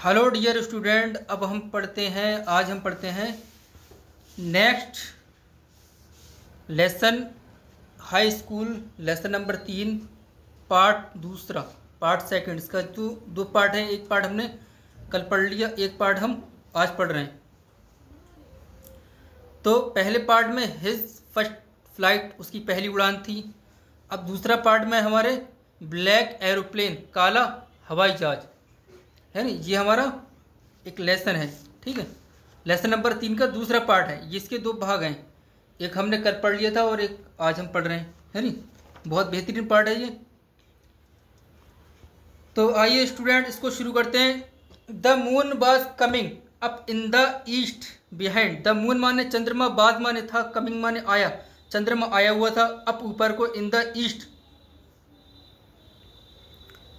Hello dear student. अब आज हम पढ़ते हैं next lesson high school lesson number 3 part दूसरा पार्ट सेकंड। इसका जो दो पार्ट है, एक पार्ट हमने कल पढ़ लिया, एक पार्ट हम आज पढ़ रहे हैं। तो पहले पार्ट में हिज फर्स्ट फ्लाइट, उसकी पहली उड़ान थी। अब दूसरा पार्ट में हमारे ब्लैक एरोप्लेन, काला हवाई जहाज है नी, ये हमारा एक लेसन है। ठीक है, लेसन नंबर 3 का दूसरा पार्ट है। ये इसके दो भाग हैं, एक हमने कल पढ़ लिया था और एक आज हम पढ़ रहे हैं, है नी। बहुत बेहतरीन पार्ट है ये। तो आइए स्टूडेंट, इसको शुरू करते हैं। The moon was coming up in the east behind. The moon माने चंद्रमा, बाद माने था, कमिंग माने आया। चंद्रमा आया हुआ था, अप ऊपर को, इन द ईस्ट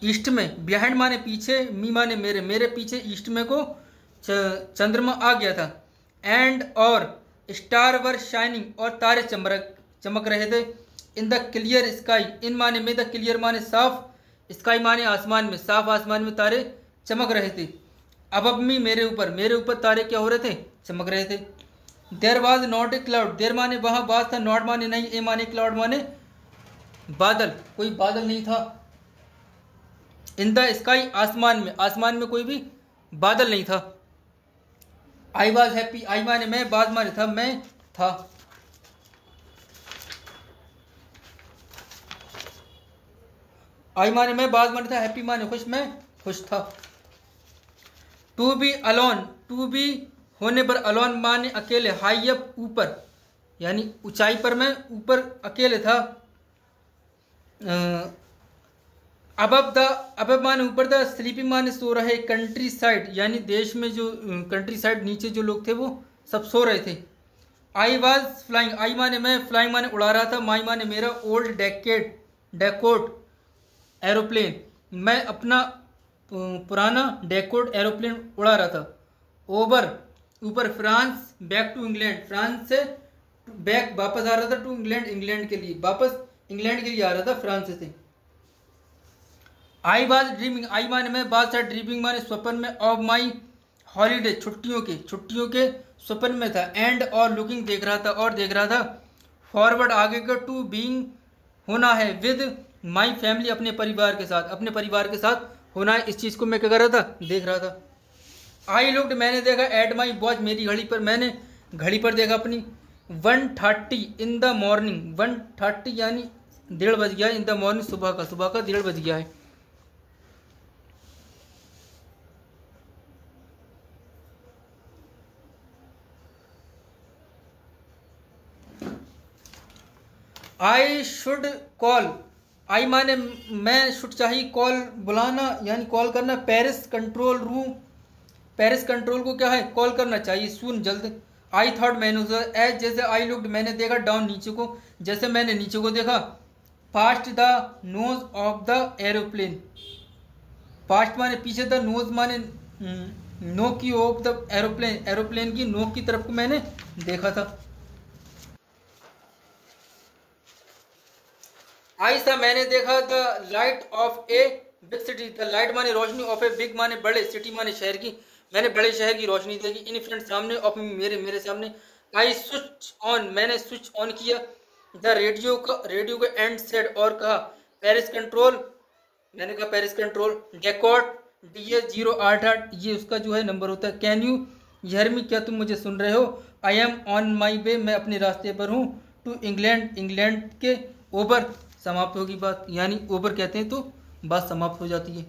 ईस्ट में, बिहाइंड माने पीछे, मी माने मेरे, मेरे पीछे ईस्ट में को चंद्रमा आ गया था। एंड और स्टार वर शाइनिंग, और तारे चमक रहे थे। इन द क्लियर स्काई, इन माने में, द क्लियर माने साफ, स्काई माने आसमान में, साफ आसमान में तारे चमक रहे थे। अब मी मेरे ऊपर तारे क्या हो रहे थे, चमक रहे थे। There was not a cloud, there माने वहाँ, वाज था, नॉट माने नहीं, ए माने क्लाउड माने बादल, कोई बादल नहीं था। इन द स्काई, आसमान में कोई भी बादल नहीं था। आई वॉज हैप्पी, आई माने मैं, बाद माने था, मैं था। आई माने मैं, बाद माने था, हैप्पी माने खुश, मैं खुश था। To be alone, to be होने पर, अलोन माने अकेले, हाई अप ऊपर, यानी ऊंचाई पर, मैं ऊपर अकेले था। अब माने ऊपर था, स्लीपिंग माने सो रहे, कंट्री साइड यानी देश में जो कंट्री साइड नीचे जो लोग थे वो सब सो रहे थे। आई वॉज फ्लाइंग, आई माने मैं, फ्लाइंग माने उड़ा रहा था, माई माने मेरा, ओल्ड डेकोट एरोप्लेन, मैं अपना पुराना डेकोट एरोप्लेन उड़ा रहा था। ओवर ऊपर, France back to England, France से बैक वापस आ रहा था, टू इंग्लैंड इंग्लैंड के लिए, वापस इंग्लैंड के लिए आ रहा था फ्रांस से। आई वॉज ड्रीमिंग, आई माने मैं, बाद था, ड्रीमिंग माने स्वप्न में, ऑफ माई हॉलीडे छुट्टियों के स्वप्न में था। एंड और लुकिंग देख रहा था, फॉरवर्ड आगे का, टू बीइंग होना है, विद माई फैमिली अपने परिवार के साथ होना है। इस चीज़ को मैं क्या कर रहा था, देख रहा था। आई लुक्ड मैंने देखा, एट माई वॉच मेरी घड़ी पर, मैंने घड़ी पर देखा अपनी। 1:30 इन द मॉर्निंग, 1:30 यानी 1:30 बज गया, इन द मॉर्निंग सुबह का 1:30 बज गया है। आई शुड कॉल, आई माने मैं, शुड चाहिए, कॉल बुलाना यानी कॉल करना। Paris control room, Paris control को क्या है, कॉल करना चाहिए, सुन जल्द। आई थॉट मैंने एज जैसे, आई लुक्ड मैंने देखा, डाउन नीचे को, जैसे मैंने नीचे को देखा। Past the nose of the aeroplane, past माने पीछे था, नोज माने नोक की, ऑफ द एरोप्लेन एरोप्लेन की नोक की तरफ को मैंने देखा था। आई सा मैंने देखा, the light of a big city, the light माने रोशनी, ऑफ ए बिग माने बड़े, सिटी माने शहर की, मैंने बड़े शहर की रोशनी देखी। इन फ्रंट सामने, ऑफ मेरे सामने। आई स्विच ऑन, मैंने स्विच ऑन किया, द रेडियो को एंड सेड, और कहा, पेरिस कंट्रोल, मैंने कहा पेरिस कंट्रोल, डेकोट DS088, ये उसका जो है नंबर होता है। कैन यू हियर मी, क्या तुम मुझे सुन रहे हो। आई एम ऑन माई वे, मैं अपने रास्ते पर हूँ। टू इंग्लैंड, इंग्लैंड के, ओवर समाप्त होगी बात, यानी ओवर कहते हैं तो बात समाप्त हो जाती है।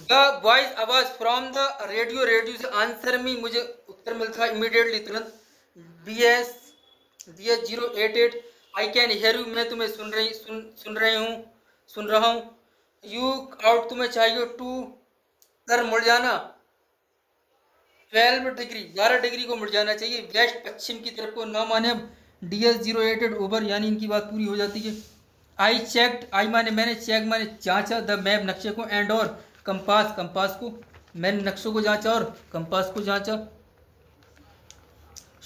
द वॉइस आवाज, फ्रॉम द रेडियो, रेडियो से, आंसर मी मुझे उत्तर मिलता है, इमीडिएटली तुरंत। DS088 I can hear you, मैं तुम्हें सुन रहा हूँ। यू आउट, तुम्हें चाहिए, टू कर मुड़ जाना, 12 डिग्री 12 डिग्री को मुड़ जाना चाहिए, वेस्ट पश्चिम की तरफ को, ना माने अब DS088 ओवर, यानी इनकी बात पूरी हो जाती है। आई चेक्ड, आई माने मैंने, चेक माने जांचा, द मैप नक्शे को, एंड और कंपास को, मैंने नक्शों को जांचा और कंपास को जांचा।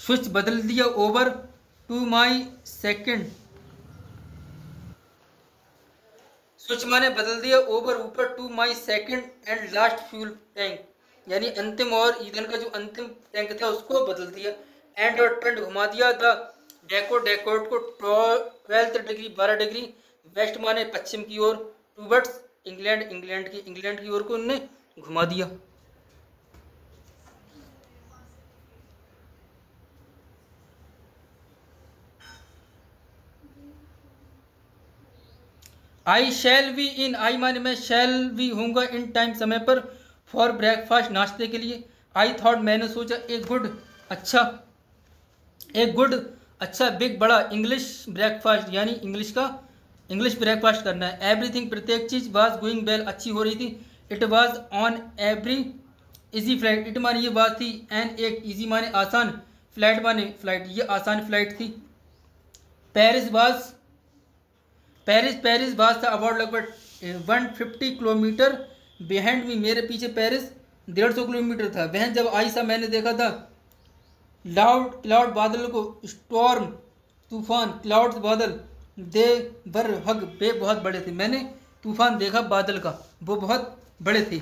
स्विच बदल दिया over to my second, switch माने बदल दिया ओवर ऊपर to my second and last fuel tank, यानी अंतिम और ईंधन का जो अंतिम टैंक था उसको बदल दिया। एंड और टर्न घुमा दिया द डेकोर्ट को 12 डिग्री 12 डिग्री वेस्ट माने पश्चिम की ओर टूवर्ड्स इंग्लैंड की ओर को उन्होंने घुमा दिया। आई शैल वी इन, आई माने मैं, शैल वी होऊंगा इन टाइम समय पर, फॉर ब्रेकफास्ट नाश्ते के लिए। आई थॉट मैंने सोचा, एक गुड अच्छा बिग बड़ा इंग्लिश ब्रेकफास्ट, यानी इंग्लिश ब्रेकफास्ट करना है। एवरीथिंग प्रत्येक चीज वाज गोइंग वेल अच्छी हो रही थी। It was on every easy flight, it माने ये बात थी, एन एक इजी माने आसान, फ्लाइट माने फ्लाइट, ये आसान फ्लाइट थी। पेरिस बास था अबाउट लगभग 150 किलोमीटर बिहाइंड मी, मेरे पीछे पेरिस 150 किलोमीटर था। वह जब आई सा मैंने देखा था क्लाउड बादल को, स्टॉर्म तूफान, क्लाउड्स बादल, दे वर हग वे बहुत बड़े थे। मैंने तूफान देखा बादल का, वो बहुत बड़े थे।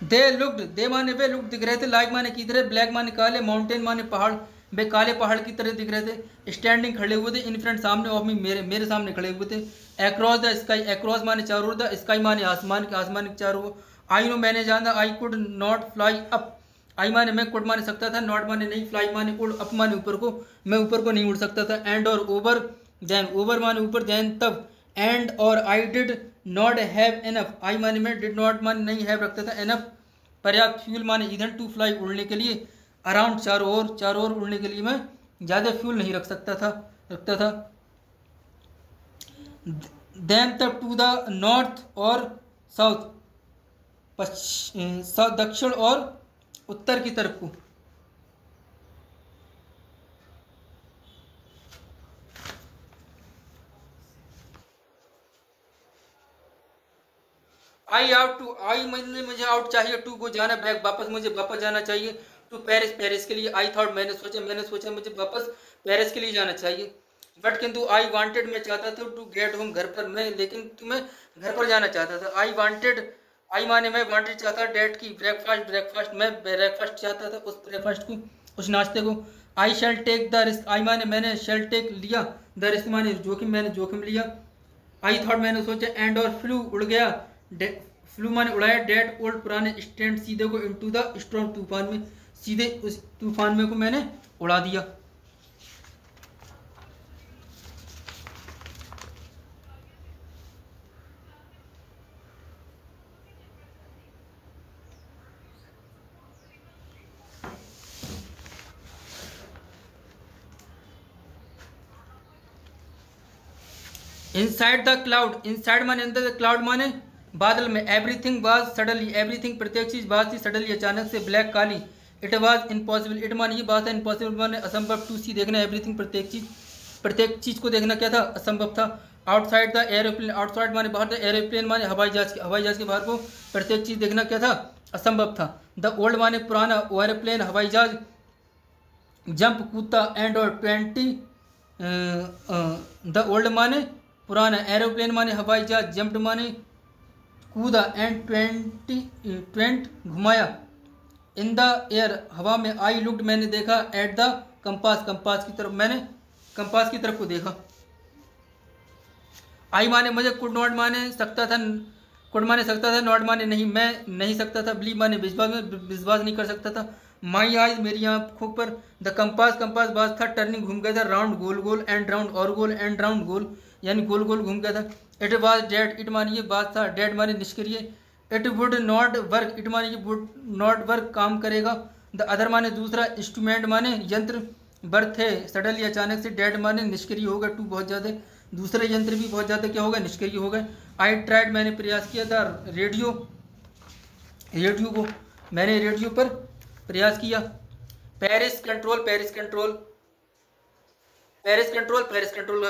दे माने वे लुक दिख रहे थे, लाइक माने की तरह, ब्लैक माने काले, माउंटेन माने पहाड़, वे काले पहाड़ की तरह दिख रहे थे। स्टैंडिंग खड़े हुए थे, इन फ्रंट सामने ऑफ मी, मेरे सामने खड़े हुए थे। अक्रॉस द स्काई, अक्रॉस माने चारों ओर, द स्काई माने आसमान के चारों ओर। आई नो मैंने जाना, I could not fly up, I माने मैं, कुड माने सकता था, नॉट माने नहीं, फ्लाई माने उड़, अप माने ऊपर को, मैं ऊपर को नहीं उड़ सकता था। एंड और ओवर देन, ओवर माने ऊपर, देन तब, एंड और I did not have enough, I माने मैं, डिड नॉट माने नहीं, हैव रखता था, एनफ पर्याप्त, फ्यूल माने ईंधन, टू फ्लाई उड़ने के लिए, अराउंड चारों ओर उड़ने के लिए मैं ज़्यादा फ्यूल नहीं रखता था। देन तब टू द नॉर्थ और साउथ, दक्षिण और उत्तर की तरफ को। मुझे आउट चाहिए, टू को जाना, बैक वापस जाना चाहिए, टू पेरिस के लिए। आई थॉट मैंने सोचा मुझे वापस पेरिस के लिए जाना चाहिए। बट किंतु आई वांटेड मैं चाहता था, टू गेट होम घर पर, मैं लेकिन तुम्हें घर पर जाना चाहता था। आई माने मैं, वांटेड चाहता, डेट की ब्रेकफास्ट मैं ब्रेकफास्ट चाहता था, उस ब्रेकफास्ट को, उस नाश्ते को। आई शैल टेक द रिस्क, आई माने मैंने, शैल टेक लिया, द रिस्क माने जोखिम, मैंने जोखिम लिया। आई थॉट मैंने सोचा, एंड और फ्लू उड़ गया, फ्लू माने उड़ाया, डेट ओल्ड पुराने स्टैंड सीधे को, इनटू द स्टॉर्म तूफान में, सीधे उस तूफान में को मैंने उड़ा दिया। इनसाइड द क्लाउड, इनसाइड माने अंदर, द क्लाउड माने बादल में। एवरीथिंग वाज सडनली, एवरीथिंग प्रत्येक चीज, बात थी सडनली अचानक से, black Kali. It was impossible, it माने ये बात है, इम्पॉसिबल माने असंभव, टू सी देखना, एवरीथिंग प्रत्येक चीज को देखना क्या था, असंभव था। आउटसाइड द एरोप्लेन, आउटसाइड माने बाहर, द एरोप्लेन माने हवाई जहाज के बाहर को, प्रत्येक चीज देखना क्या था, असंभव था। द ओल्ड माने पुराना, एरोप्लेन हवाई जहाज, जंप कूदता, एंड और 20, द ओल्ड माने पुराना, एरोप्लेन माने हवाई जहाज, जंप्ड माने कूदा, एंड 20 घुमाया, इन द एयर हवा में। आई लुक्ड मैंने देखा, एट द कंपास की तरफ, मैंने कंपास की तरफ को देखा। आई माने मुझे, कुड नॉट माने सकता था, नॉट माने नहीं, मैं नहीं सकता था, बिलीव माने विश्वास नहीं कर सकता था। माई आइज मेरी आंखों पर, द कंपास बाज था, टर्निंग घूम गया था, राउंड गोल एंड राउंड और गोल एंड राउंड गोल, यानी गोल घूम गया था। इट वाज डेड, इट माने ये बात था, डेड माने निष्क्रिय। It would not work, it माने ये वुड नॉट वर्क काम करेगा। द अदर माने दूसरा, इंस्ट्रूमेंट माने यंत्र, बर्थ है सडनली अचानक से, डेड माने निष्क्रिय हो गया, टू बहुत ज़्यादा, दूसरे यंत्र भी बहुत ज़्यादा क्या होगा, निष्क्रिय हो गए। आई ट्राइड मैंने प्रयास किया था, रेडियो को मैंने रेडियो पर प्रयास किया। Paris control,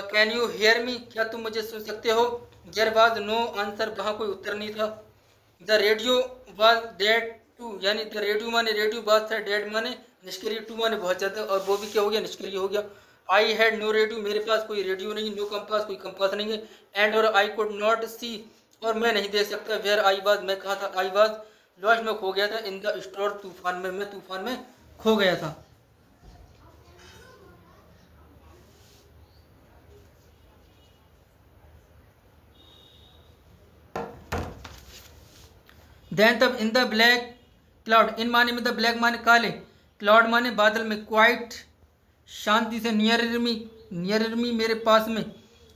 can you hear me, क्या तुम मुझे सुन सकते हो। देयर वाज नो आंसर, वहाँ कोई उत्तर नहीं था। The radio was dead, to यानी द रेडियो माने रेडियो बात था, डेड माने निष्क्रिय, टू माने बहुत ज़्यादा, और वो भी क्या हो गया, निष्क्रिय हो गया। आई हैड नो रेडियो, मेरे पास कोई रेडियो नहीं, नो कंपास, कोई कंपास नहीं है, एंड और आई कुड नॉट सी, और मैं नहीं देख सकता, वेयर आई वाज, मैं कहाँ था, आई वाज लॉस्ट, में खो गया था, इन द स्टोर, तूफान में, मैं तूफान में खो गया था। देन तब इन द ब्लैक क्लाउड, इन माने में द ब्लैक माने काले, क्लाउड माने बादल में, क्वाइट शांति से, नियर मी मेरे पास में,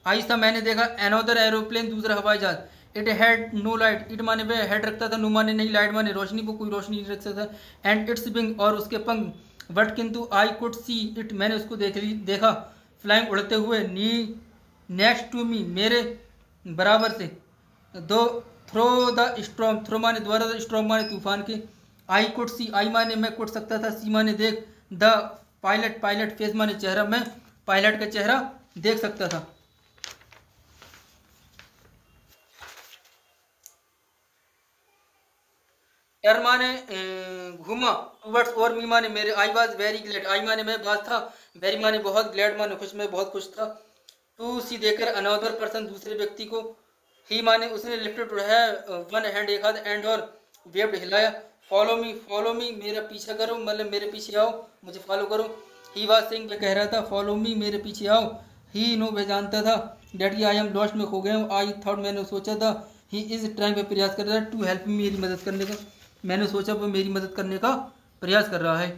आई सा मैंने देखा, अनोदर एरोप्लेन दूसरा हवाई जहाज, it had no light, it माने वे हेड रखता था, नो माने नहीं, लाइट माने रोशनी, वो कोई रोशनी नहीं रख सकता, एंड इट्स विंग और उसके पंख, बट किंतु आई कुड सी इट, मैंने उसको देखा, फ्लाइंग उड़ते हुए, नेक्स्ट टू मी मेरे बराबर से, दो थ्रो द स्ट्रॉम, थ्रो माने द्वारा, द स्ट्रॉम माने तूफान के, आई कुड सी, आई माने मैं कुड़ सकता था, सी माने देख, द पायलट फेस माने चेहरा, मैं पायलट का चेहरा देख सकता था। टर्न माने घूमा, टूवर्ड्स और मी माने मेरे, आई वाज वेरी ग्लैड, आई माने मैं बात था, वेरी माने बहुत, ग्लैड माने खुश, मैं बहुत खुश था, टू सी देखकर, अनदर पर्सन दूसरे व्यक्ति को, ही माने उसने लिफ्टेड उठाया, वन हैंड एक हाथ, एंड और वेव्ड हिलाया, फॉलो मी मेरा पीछा करो, मतलब मेरे पीछे आओ, मुझे फॉलो करो, ही वाज सेइंग, वह कह रहा था, फॉलो मी मेरे पीछे आओ, ही नो वह जानता था, डेट की आई एम लॉस्ट में खो गया हूँ, आई थॉट मैंने सोचा था, ही इज ट्राइंग वह प्रयास कर रहा है, टू हेल्प मी मेरी मदद करने का, मैंने सोचा वो मेरी मदद करने का प्रयास कर रहा है।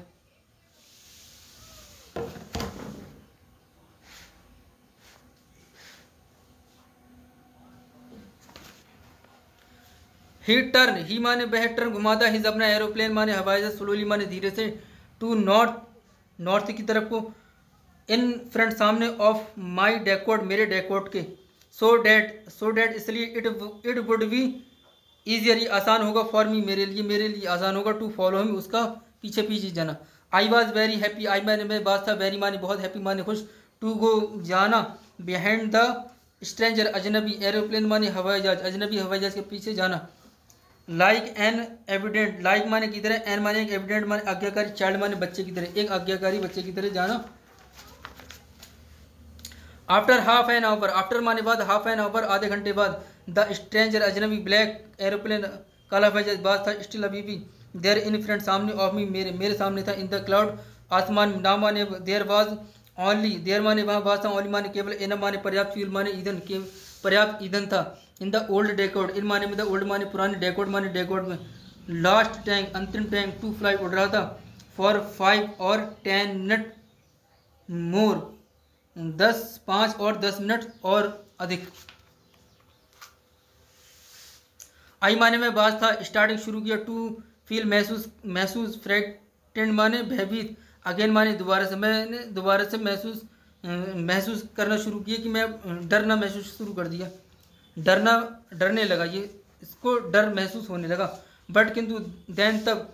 ही टर्न, ही माने वह टर्न घुमाता, हिज अपना एरोप्लेन माने हवाई जहाज, स्लोली माने धीरे से, टू नॉर्थ की तरफ को, इन फ्रंट सामने, ऑफ माई डेकोड मेरे डेकोड के, सो डैट इसलिए, इट वुड बी ईजियर आसान होगा, फॉर मी मेरे लिए आसान होगा, टू फॉलो हिम उसका पीछे जाना, आई वॉज वेरी हैप्पी, आई माने मैं बात था, वेरी माने बहुत, हैप्पी माने खुश, टू गो जाना, बिहाइंड द स्ट्रेंजर अजनबी, एरोप्लेन माने हवाई जहाज, अजनबी हवाई जहाज के पीछे जाना, लाइक एन एविडेंट, लाइक माने की तरह, एन माने एक, एविडेंट माने आज्ञाकारी, चाइल्ड माने बच्चे की तरह, एक आज्ञाकारी बच्चे की तरह जाना, after half an hour, after माने बाद, हाफ एन आवर आधे घंटे बाद, द स्ट्रेंजर अजनबी ब्लैक एरोप्लेन काला हवाई जहाज बात था, स्टिल अभी भी, देयर इन फ्रंट सामने, ऑफ मी मेरे सामने था, इन द क्लाउड आसमान, ना माने देयर वाज ओनली, देयर माने वहाँ बात था, ओनली माने केवल, एन माने पर्याप्त, फ्यूल माने ईंधन के पर्याप्त ईंधन था, इन द ओल्ड डेकोड, इन माने में द ओल्ड माने पुराने, डेकोड माने डेकोड में, लास्ट टैंक अंतिम टैंक, टू फ्लाई उड़ रहा था, फॉर 5 और 10 मिनट मोर 5 और 10 मिनट और अधिक, आई माने में बात था, स्टार्टिंग शुरू किया, टू फील महसूस फ्रेटेंड माने भयभीत, अगेन माने दोबारा से, मैंने दोबारा से महसूस करना शुरू किया, कि मैं डरना महसूस शुरू कर दिया, डरने लगा, ये इसको डर महसूस होने लगा, बट किंतु देन तब,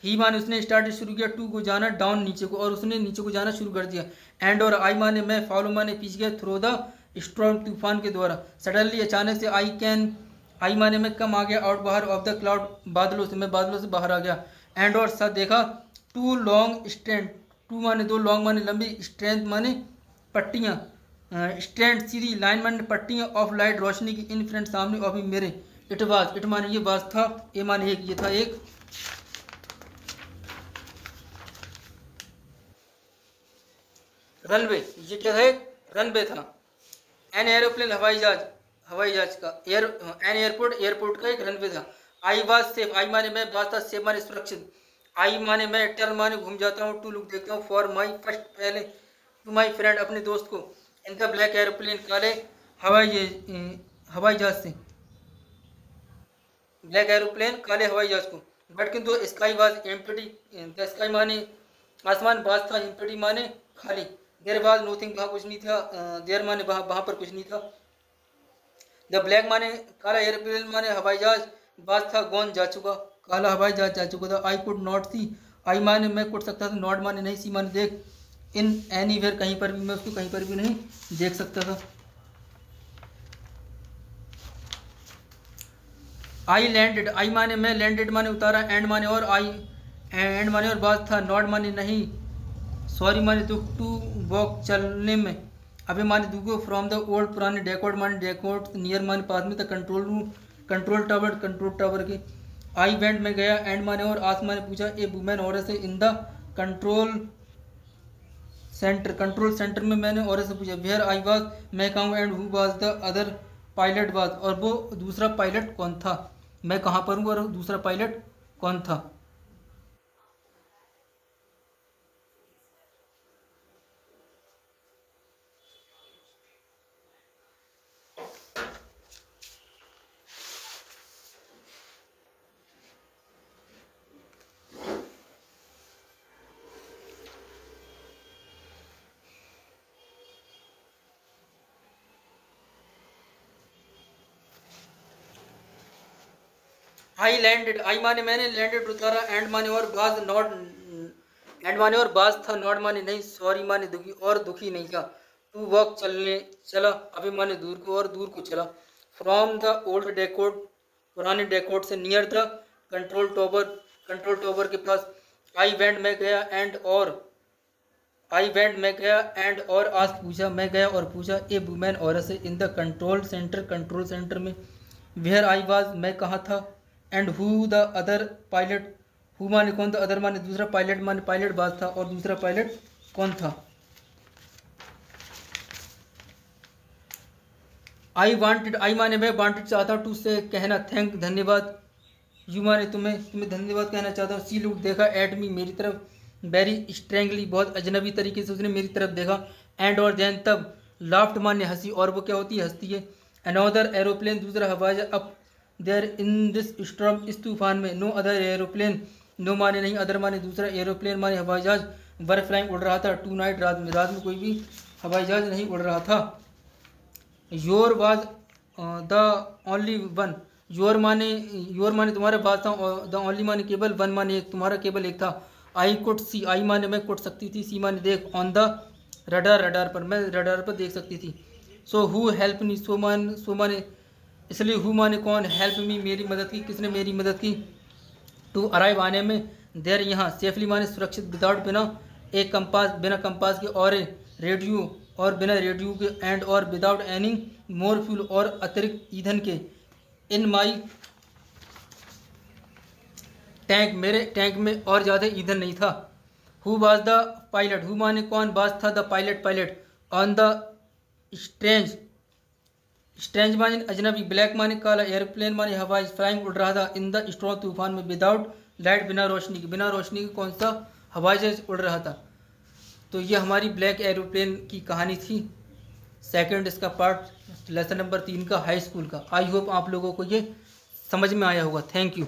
ही माने उसने स्टार्ट शुरू किया, टू को जाना, डाउन नीचे को, और उसने नीचे को जाना शुरू कर दिया, एंड और आई माने मैं, फॉलो माने पीछे गया, थ्रो द स्ट्रॉम तूफान के द्वारा, सडनली अचानक से, आई माने में कम आ गया, आउट बाहर, ऑफ द क्लाउड बादलों से, मैं बादलों से बाहर आ गया, एंड और साथ देखा, टू लॉन्ग स्ट्रैंड, टू माने दो, लॉन्ग माने लंबी, स्ट्रेंथ माने पट्टियाँ, स्ट्रैंड सीधी, लाइन माने पट्टियाँ, ऑफ लाइट रोशनी की, इन फ्रंट सामने, ऑफ मेरे, इट माने ये बात था, ए माने एक, ये था एक, रनवे, ये क्या है, रनवे था, एन एरोप्लेन हवाई जहाज का, एन एयरपोर्ट का एक रनवे था, आई वाज सेफ, आई माने मैं बात था, सेफ माने सुरक्षित, आई माने मैं, टर्न माने घूम जाता हूँ, टू लुक देखता हूँ, फॉर माई फर्स्ट पहले, टू माई फ्रेंड अपने दोस्त को, इन द ब्लैक एरोप्लेन काले हवाई जहाज से, ब्लैक एरोप्लेन काले हवाई जहाज को, बट किंतु sky was empty, the sky माने आसमान, बाज था, एम्प्टी माने खाली, देयर वाज नथिंग, वहाँ कुछ नहीं था, देयर माने वहाँ पर कुछ नहीं था, द ब्लैक माने काला, एयरप्लेन माने हवाई जहाज, बाज था, गॉन जा चुका, काला हवाई जहाज जा चुका था, आई कुड नॉट सी, आई माने मैं कुट सकता था, नॉट माने नहीं, सी माने देख, इन एनीवेयर कहीं पर भी, मैं उसको कहीं पर भी नहीं देख सकता था, आई लैंडेड, आई माने मैं, लैंडेड माने उतारा, एंड माने और, आई एंड माने और बाज था, नॉट माने नहीं, सॉरी माने दुख, टू वॉक चलने में, अभी माने दुगो, फ्रॉम द ओल्ड पुराने, डेकोड माने डेकोड, नियर माने पास में, the control room control tower के, आई वेंट में गया, एंड माने और, आस माने पूछा, ए वुमेन औरत से, इन द कंट्रोल सेंटर में मैंने औरत से पूछा, वेयर आई वाज मैं कहूँ, and who was the other pilot was, और वो दूसरा पायलट कौन था, मैं कहाँ पर हूँ और दूसरा पायलट कौन था। आई लैंडेड, आई माने मैंने, लैंडेड उतारा, एंड माने और, बाज नॉट, एंड माने और बाज था, नॉट माने नहीं, सॉरी माने दुखी और दुखी नहीं था, टू वॉक चलने चला, अभी माने दूर को और दूर को चला, फ्रॉम द ओल्ड डेकोड पुराने डेकोड से, नियर द कंट्रोल टॉवर के पास, आई वेंट मैं गया, एंड और, आई वेंट मैं गया, एंड और आज पूछा, मैं गया और पूछा, ए वुमेन औरत से, इन द कंट्रोल सेंटर में, वेयर आई वाज मैं कहाँ था, and who the other pilot, who माने कौन था, अदर माने दूसरा, पायलट माने पायलट बाज था और दूसरा पायलट कौन था। आई वांटेड, आई माने मैं, वांटेड चाहता टू से कहना, थैंक धन्यवाद, यू माने तुम्हें धन्यवाद कहना चाहता हूँ, सी लुक देखा, एट मी मेरी तरफ, वेरी स्ट्रेंगली बहुत अजनबी तरीके से उसने मेरी तरफ देखा, एंड और देन तब, लाफ्ट माने हंसी, और वो क्या होती है हंसती है, अनदर एरोप्लेन दूसरा हवाई जहाज, up there in this storm इस तूफान में, नो अदर एरोप्लेन, नो माने नहीं, अदर माने दूसरा, एरोप्लेन माने हवाई जहाज, वर फ्लाइंग उड़ रहा था, टू नाइट रात में कोई भी हवाई जहाज नहीं उड़ रहा था, your was the only one, your माने तुम्हारे पास था, द ओनली माने केवल, वन माने एक, तुम्हारा केवल एक था, आई कुड सी, आई माने मैं कुट सकती थी, सी माने देख, ऑन द रडार पर, मैं रडार पर देख सकती थी, सो हु हेल्प मी, सो माने इसलिए, हु माने कौन, हेल्प मी मेरी मदद की, किसने मेरी मदद की, टू अराइव आने में, देर यहाँ, सेफली माने सुरक्षित, विदाउट बिना एक कंपास, बिना कंपास के, और रेडियो और बिना रेडियो के, एंड और विदाउट एनी मोर फ्यूल और अतिरिक्त ईंधन के, इन माई टैंक मेरे टैंक में और ज़्यादा ईंधन नहीं था, who was the pilot, who माने कौन, वाज था the pilot, on the strange माने अजनबी, ब्लैक माने काला, एयरप्लेन माने हवाई, फ्लाइंग उड़ रहा था, इन द स्टॉर्म तूफान में, विदाउट लाइट बिना रोशनी के कौन सा हवाई जहाज उड़ रहा था। तो ये हमारी ब्लैक एरोप्लेन की कहानी थी, सेकंड इसका पार्ट, लेसन नंबर 3 का, हाई स्कूल का। आई होप आप लोगों को ये समझ में आया होगा। Thank you.